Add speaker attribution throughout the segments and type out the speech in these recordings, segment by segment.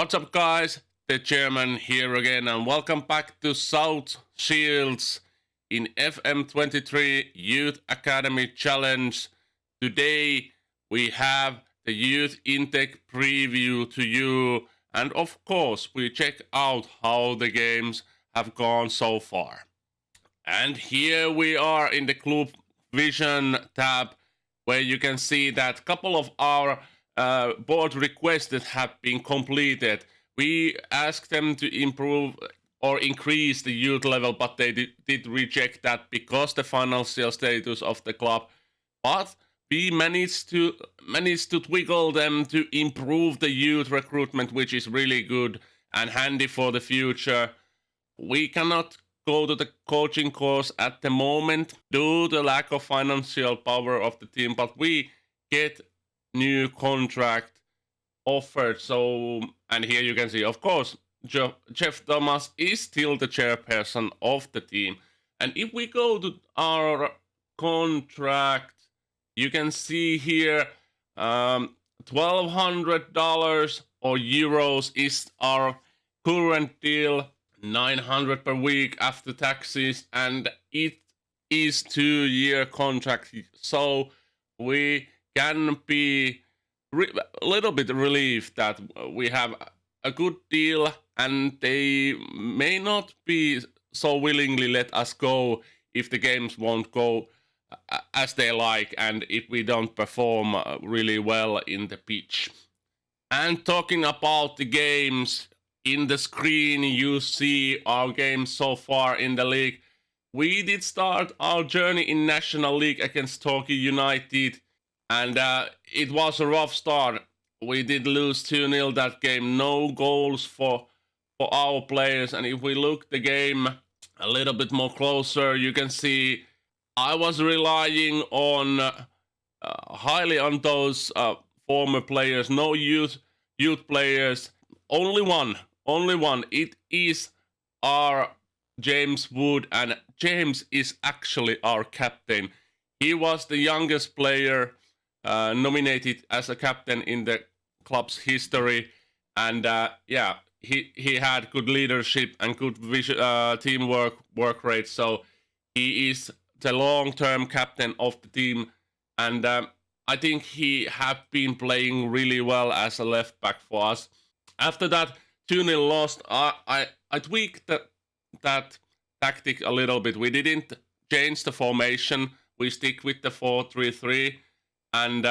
Speaker 1: What's up, guys? The chairman here again, and welcome back to South Shields in FM23 Youth Academy Challenge. Today we have the youth intake preview to you, and of course we check out how the games have gone so far. And here we are in the Club Vision tab, where you can see that a couple of our board requests that have been completed. We asked them to improve or increase the youth level, but they did reject that because the financial status of the club. But we managed to twiggle them to improve the youth recruitment, which is really good and handy for the future. We cannot go to the coaching course at the moment due to the lack of financial power of the team, but we get new contract offered. So, and here you can see, of course, Jeff Thomas is still the chairperson of the team. And if we go to our contract, you can see here $1,200 or euros is our current deal, 900 per week after taxes, and it is 2-year contract. So we can be a little bit relieved that we have a good deal, and they may not be so willingly let us go if the games won't go as they like and if we don't perform really well in the pitch. And talking about the games, in the screen you see our games so far in the league. We did start our journey in National League against Torquay United, and it was a rough start. We did lose 2-0 that game, no goals for our players. And if we look the game a little bit more closer, you can see I was relying on highly on those former players, no youth players. Only one. It is our James Wood, and James is actually our captain. He was the youngest player nominated as a captain in the club's history, and he had good leadership and good teamwork work rate. So he is the long-term captain of the team, and I think he have been playing really well as a left back for us. After that 2-0 lost, I tweaked that tactic a little bit. We didn't change the formation. We stick with the 4-3-3, and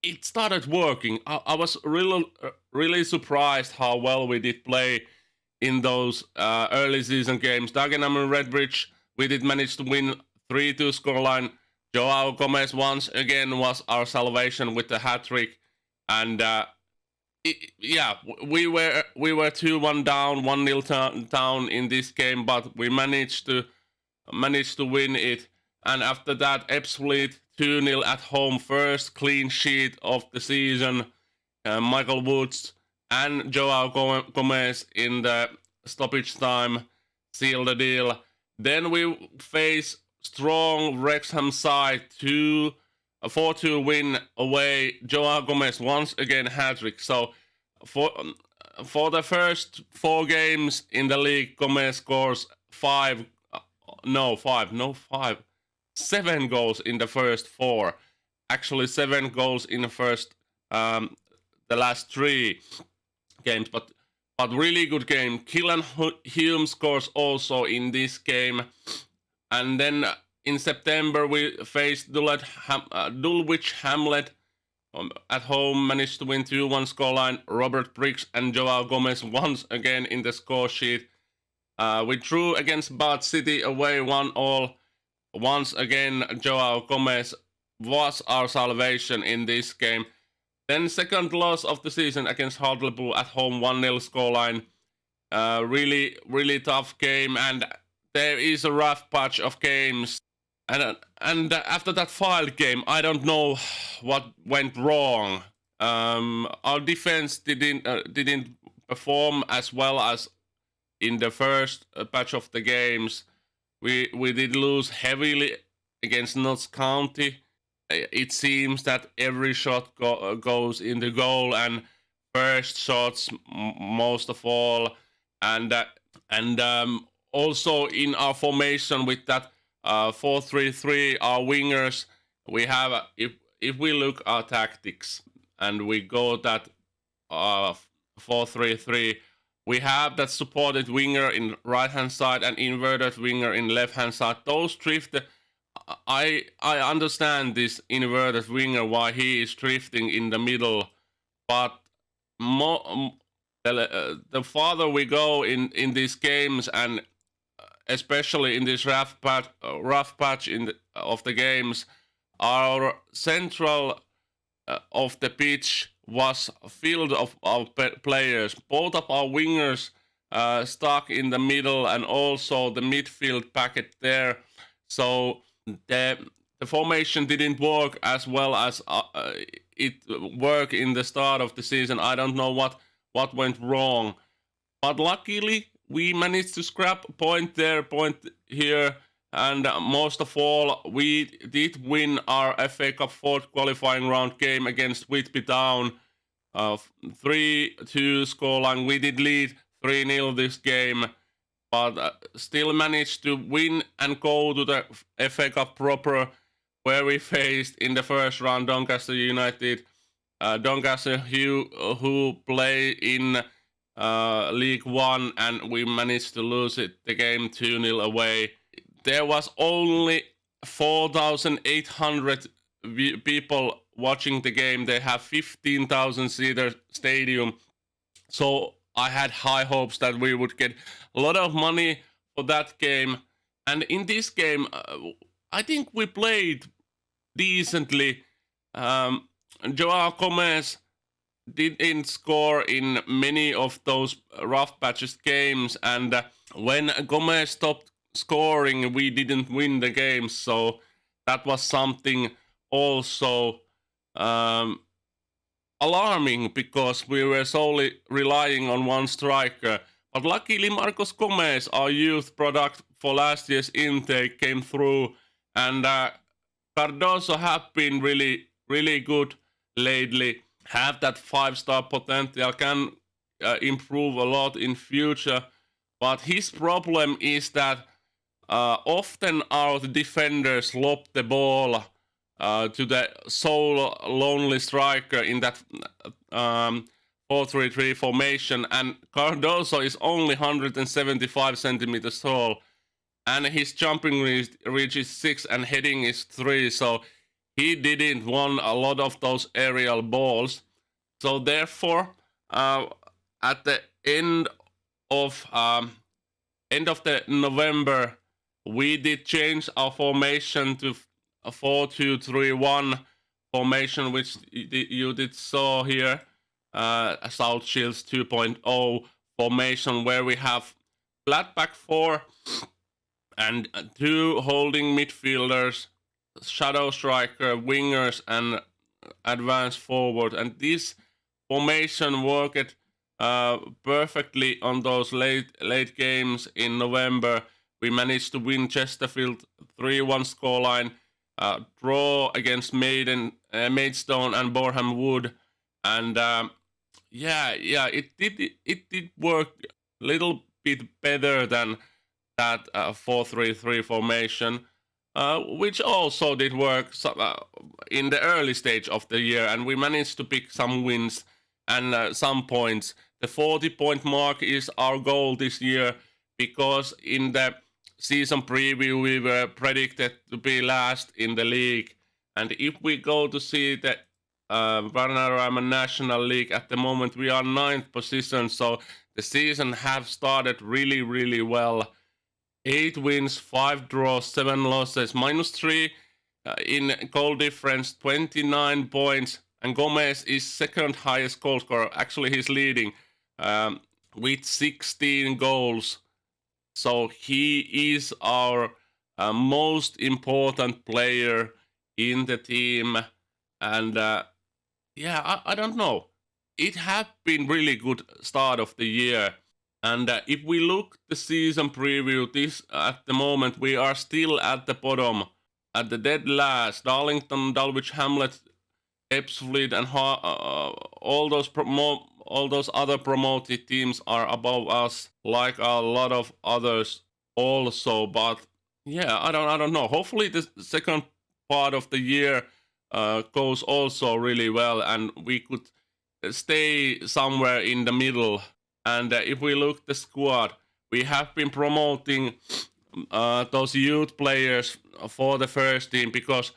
Speaker 1: it started working. I was really surprised how well we did play in those early season games. Dagenham and Redbridge, we did manage to win 3-2 scoreline. Joao Gomez once again was our salvation with the hat-trick, and we were 2-1 down, 1-0 down in this game, but we managed to win it. And after that, Ebbsfleet 2-0 at home, first clean sheet of the season. Michael Woods and Joao Gomez in the stoppage time seal the deal. Then we face strong Wrexham side, a 4-2 win away. Joao Gomez once again hat-trick. So for the first 4 games in the league, Gomez scores 7 goals in the first 4. Actually 7 goals in the first the last 3 games, but really good game. Killan Hume scores also in this game. And then in September we faced Dulwich Hamlet at home, managed to win 2-1 scoreline. Robert Briggs and Joao Gomez once again in the score sheet. We drew against Bath City away 1-1. Once again, Joao Gomez was our salvation in this game. Then second loss of the season against Hartlepool at home, 1-0 scoreline. Really tough game, and there is a rough patch of games. And after that Fylde game, I don't know what went wrong. Our defense didn't perform as well as in the first patch of the games. We did lose heavily against Notts County. It seems that every shot goes in the goal, and first shots most of all, and also in our formation with that 4-3-3, our wingers, we have if we look our tactics and we go that 4-3-3, we have that supported winger in right hand side and inverted winger in left hand side. Those drift. I understand this inverted winger why he is drifting in the middle, but the farther we go in these games, and especially in this rough patch of the games, our central of the pitch was filled of our players. Both of our wingers stuck in the middle, and also the midfield packet there. So the formation didn't work as well as it worked in the start of the season. I don't know what went wrong, but luckily we managed to scrap point there, point here, and most of all, we did win our FA Cup fourth qualifying round game against Whitby Town. 3-2 scoreline. We did lead 3-0 this game, but still managed to win and go to the FA Cup proper, where we faced in the first round Doncaster United. Doncaster who play in League One, and we managed to lose the game 2-0 away. There was only 4,800 people watching the game. They have 15,000 seater stadium, so I had high hopes that we would get a lot of money for that game. And in this game, I think we played decently. Joao Gomez didn't score in many of those rough patches games, and when Gomez stopped scoring, we didn't win the game. So that was something also alarming, because we were solely relying on one striker. But luckily, Marcos Gomez, our youth product for last year's intake, came through, and Cardoso have been really, really good lately. Have that 5-star potential, can improve a lot in future. But his problem is that often our defenders lob the ball to the sole lonely striker in that 4-3-3 formation, and Cardoso is only 175 centimeters tall, and his jumping reach is 6 and heading is 3, so he didn't won a lot of those aerial balls. So therefore, at the end of the November, we did change our formation to a 4-2-3-1 formation, which you did saw here, South Shields 2.0 formation, where we have flat back 4 and 2 holding midfielders, shadow striker, wingers, and advanced forward. And this formation worked perfectly on those late games in November. We managed to win Chesterfield 3-1 scoreline, draw against Maidstone and Boreham Wood, and it did work a little bit better than that 4-3-3 formation, which also did work in the early stage of the year, and we managed to pick some wins and some points. The 40-point mark is our goal this year, because in the season preview we were predicted to be last in the league, and if we go to see the Vanarama National League, at the moment we are 9th position, so the season have started really, really well. 8 wins, 5 draws, 7 losses, -3 in goal difference, 29 points, and Gomez is second highest goal scorer. Actually, he's leading with 16 goals. So he is our most important player in the team. And I don't know. It has been really good start of the year. And if we look the season preview, this at the moment we are still at the bottom, at the dead last. Darlington, Dulwich Hamlet, Ebbsfleet, and all all those other promoted teams are above us, like a lot of others also. But yeah, I don't know. Hopefully, the second part of the year goes also really well, and we could stay somewhere in the middle. And if we look the squad, we have been promoting those youth players for the first team because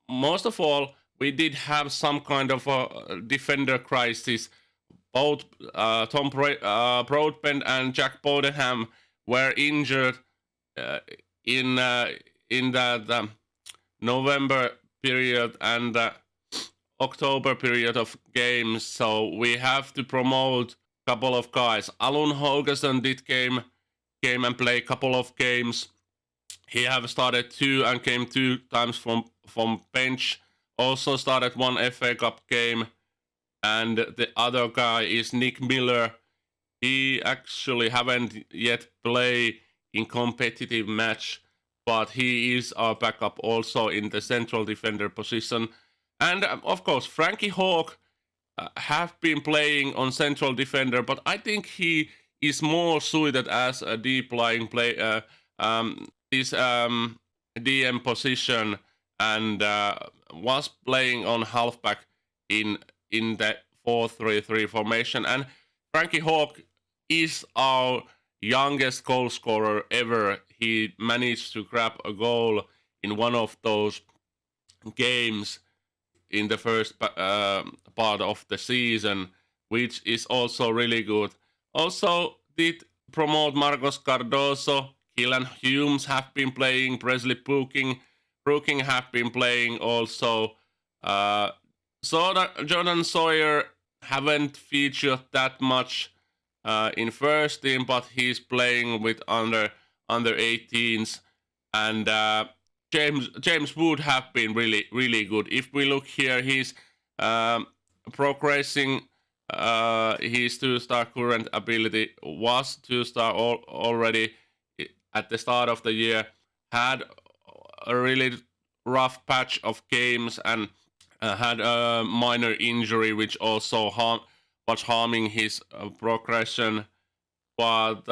Speaker 1: most of all, we did have some kind of a defender crisis. Both Tom Broadbent and Jack Bodenham were injured in that November period and October period of games. So we have to promote a couple of guys. Alun Hogason did came and play a couple of games. He have started 2 and came 2 times from bench. Also started 1 FA Cup game. And the other guy is Nick Miller. He actually haven't yet played in competitive match, but he is our backup also in the central defender position. And of course, Frankie Hawk have been playing on central defender, but I think he is more suited as a deep lying player. This DM position and was playing on halfback in the 4-3-3 formation. And Frankie Hawk is our youngest goal scorer ever. He managed to grab a goal in one of those games in the first part of the season, which is also really good. Also did promote Marcos Cardoso. Keelan Humes have been playing. Presley Brooking have been playing also. Jordan Sawyer haven't featured that much in first team, but he's playing with under 18s. And James Wood have been really good. If we look here, he's progressing. His 2-star current ability was 2-star already at the start of the year. Had a really rough patch of games and had a minor injury, which also was harming his progression. But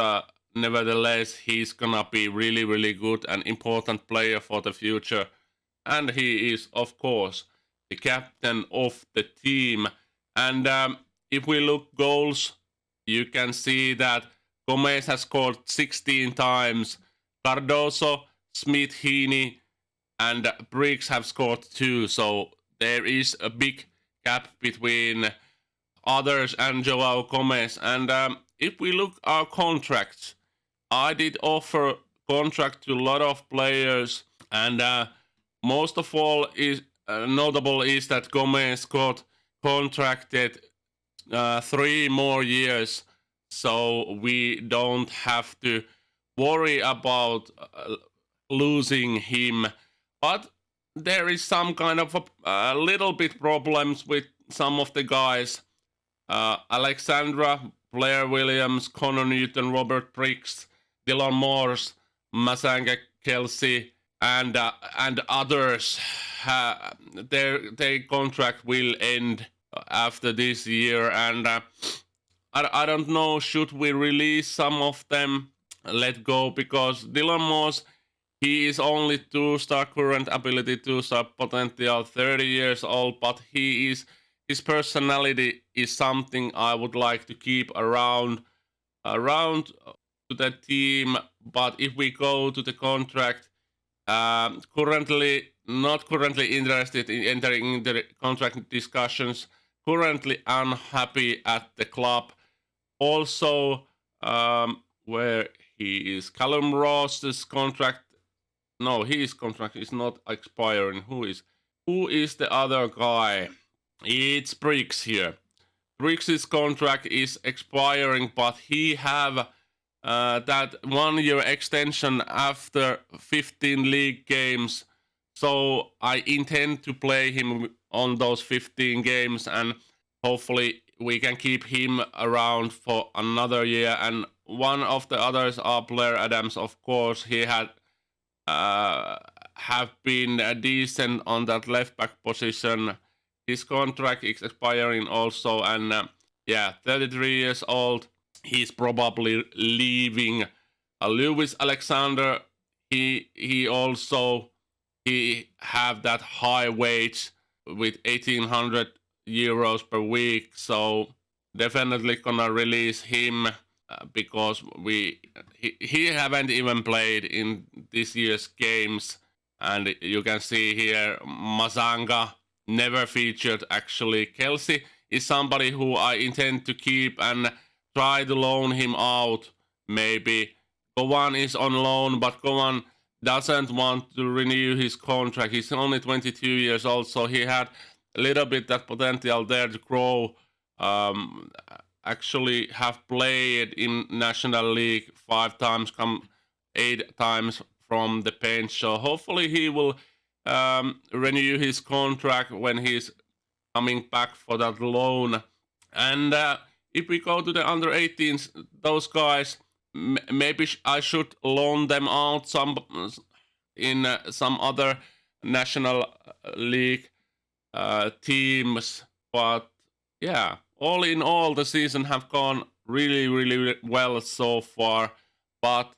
Speaker 1: nevertheless, he's gonna be really good and important player for the future. And he is, of course, the captain of the team. And if we look goals, you can see that Gomez has scored 16 times. Cardoso, Smith, Heaney, and Briggs have scored 2. So there is a big gap between others and Joao Gomez. And if we look our contracts, I did offer contract to a lot of players, and most of all is notable is that Gomez got contracted 3 more years, so we don't have to worry about losing him. But there is some kind of a little bit problems with some of the guys. Alexandra, Blair Williams, Connor Newton, Robert Briggs, Dylan Morse, Masanga Kelsey, and others. Their contract will end after this year, and I don't know, should we release some of them, let go, because Dylan Morse, he is only 2-star current ability, 2-star potential, 30 years old, but his personality is something I would like to keep around to the team. But if we go to the contract, not currently interested in entering into the contract discussions, currently unhappy at the club. Also, where he is, Callum Ross's contract, no, his contract is not expiring. Who is the other guy? It's Briggs here. Briggs' contract is expiring, but he have that 1-year extension after 15 league games. So I intend to play him on those 15 games, and hopefully we can keep him around for another year. And one of the others are Blair Adams, of course. He had have been decent on that left back position. His contract is expiring also, and yeah, 33 years old. He's probably leaving. Lewis Alexander, he also he have that high wage with 1,800 euros per week, so definitely gonna release him because he haven't even played in this year's games, and you can see here Mazanga never featured actually. Kelsey is somebody who I intend to keep and try to loan him out. Maybe Govan is on loan, but Govan doesn't want to renew his contract. He's only 22 years old, so he had a little bit that potential there to grow. Actually have played in National League 5 times, come 8 times from the bench. So hopefully he will renew his contract when he's coming back for that loan. And if we go to the under 18s, those guys, maybe I should loan them out in some other National League teams. But yeah, all in all, the season have gone really well so far. But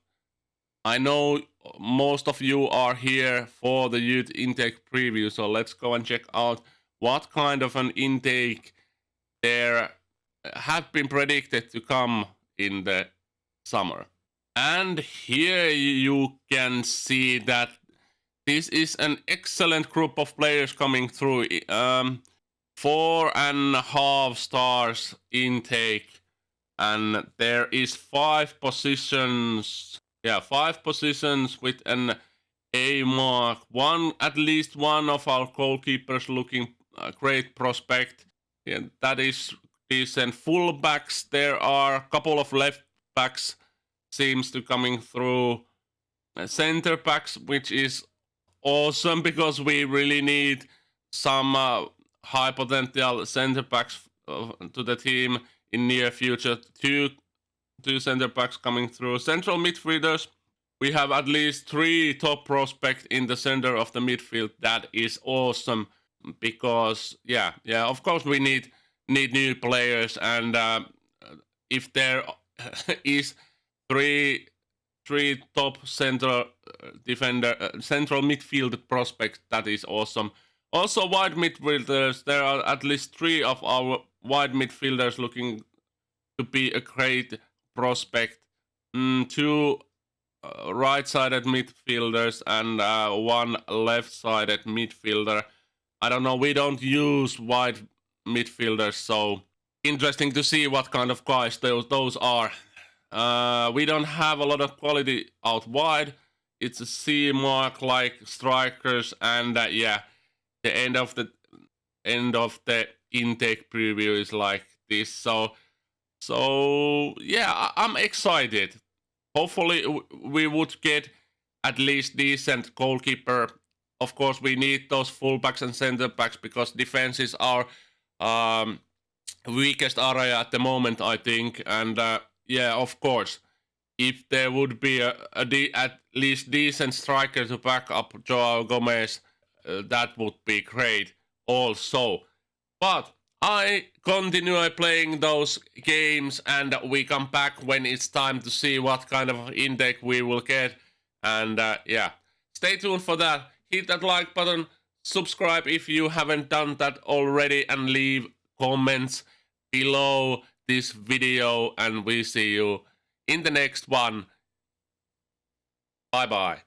Speaker 1: I know most of you are here for the youth intake preview, so let's go and check out what kind of an intake there have been predicted to come in the summer. And here you can see that this is an excellent group of players coming through. 4.5 stars intake, and there is 5 positions. Yeah, 5 positions with an A mark. At least one of our goalkeepers looking a great prospect. Yeah, that is decent. Fullbacks, there are a couple of left backs seems to coming through. Center backs, which is awesome because we really need some high potential center backs to the team in near future. Two center backs coming through. Central midfielders, we have at least 3 top prospects in the center of the midfield. That is awesome because yeah, of course we need new players, and if there is three top central midfield prospects, that is awesome. Also wide midfielders, there are at least 3 of our wide midfielders looking to be a great prospect. 2 right-sided midfielders and 1 left-sided midfielder. I don't know, we don't use wide midfielders, so interesting to see what kind of guys those are. We don't have a lot of quality out wide. It's a C mark like strikers, and yeah, the end of the intake preview is like this. So yeah, I'm excited. Hopefully we would get at least decent goalkeeper. Of course, we need those fullbacks and center backs because defense is our weakest area at the moment, I think. And yeah, of course, if there would be at least decent striker to back up Joao Gomez, that would be great also. But I continue playing those games, and we come back when it's time to see what kind of intake we will get. And yeah, stay tuned for that. Hit that like button, subscribe if you haven't done that already, and leave comments below this video, and we see you in the next one. Bye bye.